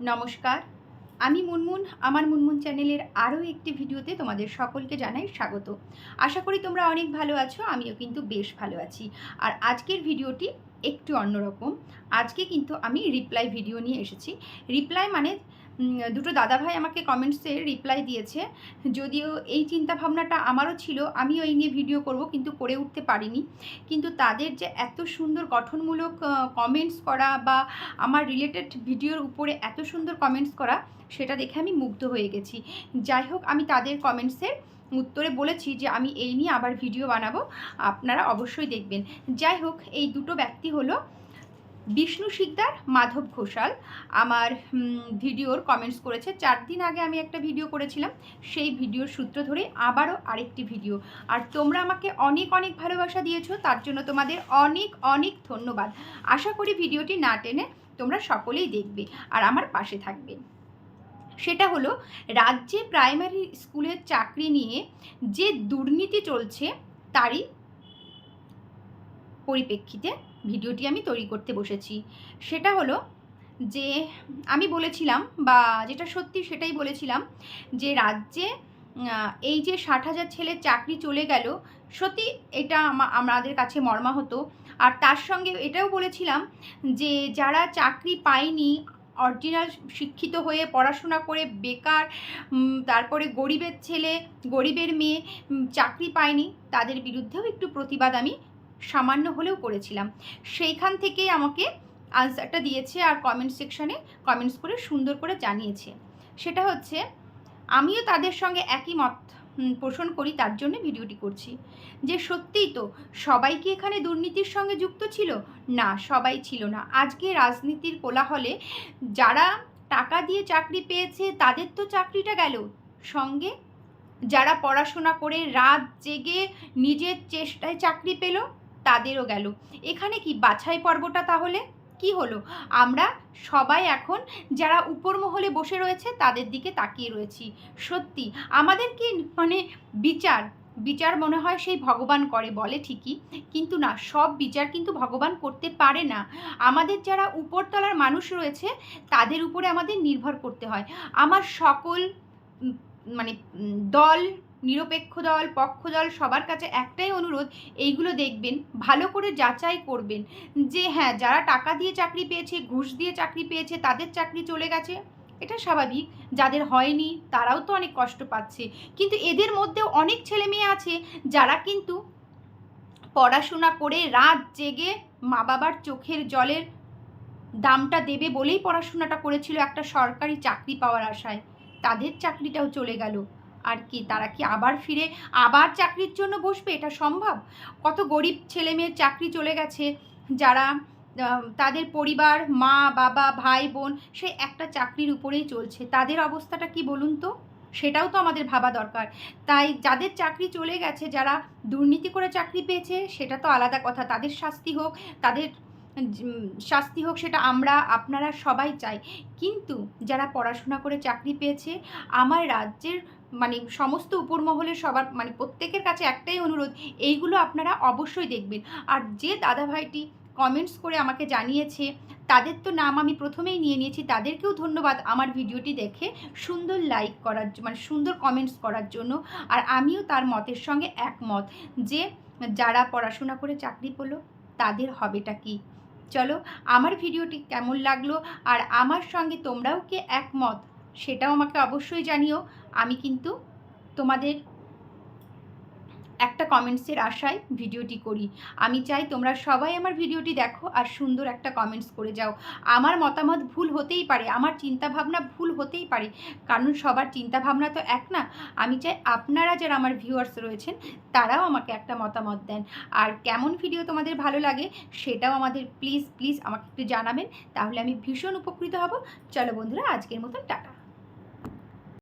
নমস্কার, আমি মুনমুন। আমার মুনমুন চ্যানেলের আরও একটি ভিডিওতে তোমাদের সকলকে জানাই স্বাগত। আশা করি তোমরা অনেক ভালো আছো, আমিও কিন্তু বেশ ভালো আছি। আর আজকের ভিডিওটি একটু অন্যরকম। আজকে কিন্তু আমি রিপ্লাই ভিডিও নিয়ে এসেছি। রিপ্লাই মানে দুটো দাদাভাই আমাকে কমেন্টসে রিপ্লাই দিয়েছে। যদিও এই চিন্তাভাবনাটা আমারও ছিল, আমিও এই নিয়ে ভিডিও করব, কিন্তু করে উঠতে পারিনি। কিন্তু তাদের যে এত সুন্দর গঠনমূলক কমেন্টস করা বা আমার রিলেটেড ভিডিওর উপরে এত সুন্দর কমেন্টস করা, সেটা দেখে আমি মুগ্ধ হয়ে গেছি। যাই হোক, আমি তাদের কমেন্টসের উত্তরে বলেছি যে আমি এই নিয়ে আবার ভিডিও বানাবো, আপনারা অবশ্যই দেখবেন। যাই হোক, এই দুটো ব্যক্তি হলো বিষ্ণু শিকদার, মাধব ঘোষাল। আমার ভিডিওর কমেন্টস করেছে। 4 দিন আগে আমি একটা ভিডিও করেছিলাম, সেই ভিডিওর সূত্র ধরে আবারও আরেকটি ভিডিও। আর তোমরা আমাকে অনেক অনেক ভালোবাসা দিয়েছো, তার জন্য তোমাদের অনেক অনেক ধন্যবাদ। আশা করি ভিডিওটি না টেনে তোমরা সকলেই দেখবে আর আমার পাশে থাকবে। সেটা হলো, রাজ্যে প্রাইমারি স্কুলের চাকরি নিয়ে যে দুর্নীতি চলছে তারই পরিপ্রেক্ষিতে ভিডিওটি আমি তৈরি করতে বসেছি। সেটা হলো যে আমি বলেছিলাম, বা যেটা সত্যি সেটাই বলেছিলাম, যে রাজ্যে এই যে 60,000 ছেলের চাকরি চলে গেল, সত্যি এটা আমাদের কাছে মর্মাহত। আর তার সঙ্গে এটাও বলেছিলাম যে যারা চাকরি পায়নি, অরিজিনাল শিক্ষিত হয়ে পড়াশোনা করে বেকার, তারপরে গরিবের ছেলে গরিবের মেয়ে চাকরি পায়নি, তাদের বিরুদ্ধেও একটু প্রতিবাদ আমি সামান্য হলেও করেছিলাম। সেইখান থেকেই আমাকে আনসারটা দিয়েছে আর কমেন্ট সেকশানে কমেন্টস করে সুন্দর করে জানিয়েছে। সেটা হচ্ছে, আমিও তাদের সঙ্গে একই মত পোষণ করি, তার জন্য ভিডিওটি করছি। যে সত্যিই তো সবাই কি এখানে দুর্নীতির সঙ্গে যুক্ত ছিল? না, সবাই ছিল না। আজকে রাজনীতির কোলাহলে যারা টাকা দিয়ে চাকরি পেয়েছে তাদের তো চাকরিটা গেল, সঙ্গে যারা পড়াশোনা করে রাত জেগে নিজের চেষ্টায় চাকরি পেল তাদেরও গেল। এখানে কি বাছাই পর্বটা তাহলে কি হলো? আমরা সবাই এখন যারা উপর মহলে বসে রয়েছে তাদের দিকে তাকিয়ে রয়েছি। সত্যি আমাদের কি মানে বিচার বিচার মনে হয় সেই ভগবান করে, বলে ঠিকই, কিন্তু না, সব বিচার কিন্তু ভগবান করতে পারে না। আমাদের যারা উপরতলার মানুষ রয়েছে তাদের উপরে আমাদের নির্ভর করতে হয়। আমার সকল মানে দল, নিরপেক্ষ দল, পক্ষ দল, সবার কাছে একটাই অনুরোধ, এইগুলো দেখবেন, ভালো করে যাচাই করবেন যে হ্যাঁ, যারা টাকা দিয়ে চাকরি পেয়েছে, ঘুষ দিয়ে চাকরি পেয়েছে, তাদের চাকরি চলে গেছে, এটা স্বাভাবিক। যাদের হয়নি তারাও তো অনেক কষ্ট পাচ্ছে। কিন্তু এদের মধ্যেও অনেক ছেলে মেয়ে আছে যারা কিন্তু পড়াশোনা করে রাত জেগে মা বাবার চোখের জলের দামটা দেবে বলেই পড়াশোনাটা করেছিল একটা সরকারি চাকরি পাওয়ার আশায়, তাদের চাকরিটাও চলে গেল। আর কি তারা কি আবার ফিরে আবার চাকরির জন্য বসবে? এটা সম্ভব? কত গরিব ছেলে মেয়ের চাকরি চলে গেছে, যারা তাদের পরিবার, মা বাবা ভাই বোন সে একটা চাকরির উপরেই চলছে, তাদের অবস্থাটা কি বলুন তো? সেটাও তো আমাদের ভাবা দরকার। তাই যাদের চাকরি চলে গেছে, যারা দুর্নীতি করে চাকরি পেয়েছে, সেটা তো আলাদা কথা, তাদের শাস্তি হোক, তাদের শাস্তি হোক, সেটা আমরা আপনারা সবাই চাই। কিন্তু যারা পড়াশোনা করে চাকরি পেয়েছে, আমার রাজ্যের মানে সমস্ত উপরমহলের সবার মানে প্রত্যেকের কাছে একটাই অনুরোধ, এইগুলো আপনারা অবশ্যই দেখবেন। আর যে দাদাভাইটি কমেন্টস করে আমাকে জানিয়েছে, তাদের তো নাম আমি প্রথমেই নিয়ে নিয়েছি, তাদেরকেও ধন্যবাদ আমার ভিডিওটি দেখে সুন্দর লাইক করার মানে সুন্দর কমেন্টস করার জন্য। আর আমিও তার মতের সঙ্গে একমত যে যারা পড়াশোনা করে চাকরি পেলো তাদের হবেটা কি। চলো, আমার ভিডিওটি কেমন লাগলো আর আমার সঙ্গে তোমরাও কি একমত সেটাও আমাকে অবশ্যই জানিও। আমি কিন্তু তোমাদের একটা কমেন্টসের আশায় ভিডিওটি করি। আমি চাই তোমরা সবাই আমার ভিডিওটি দেখো আর সুন্দর একটা কমেন্টস করে যাও। আমার মতামত ভুল হতেই পারে, আমার চিন্তাভাবনা ভুল হতেই পারে, কারণ সবার চিন্তাভাবনা তো এক না। আমি চাই আপনারা যারা আমার ভিউয়ার্স রয়েছেন তারাও আমাকে একটা মতামত দেন। আর কেমন ভিডিও তোমাদের ভালো লাগে সেটাও আমাদের প্লিজ প্লিজ আমাকে একটু জানাবেন, তাহলে আমি ভীষণ উপকৃত হব। চলো বন্ধুরা, আজকের মতন টাটা।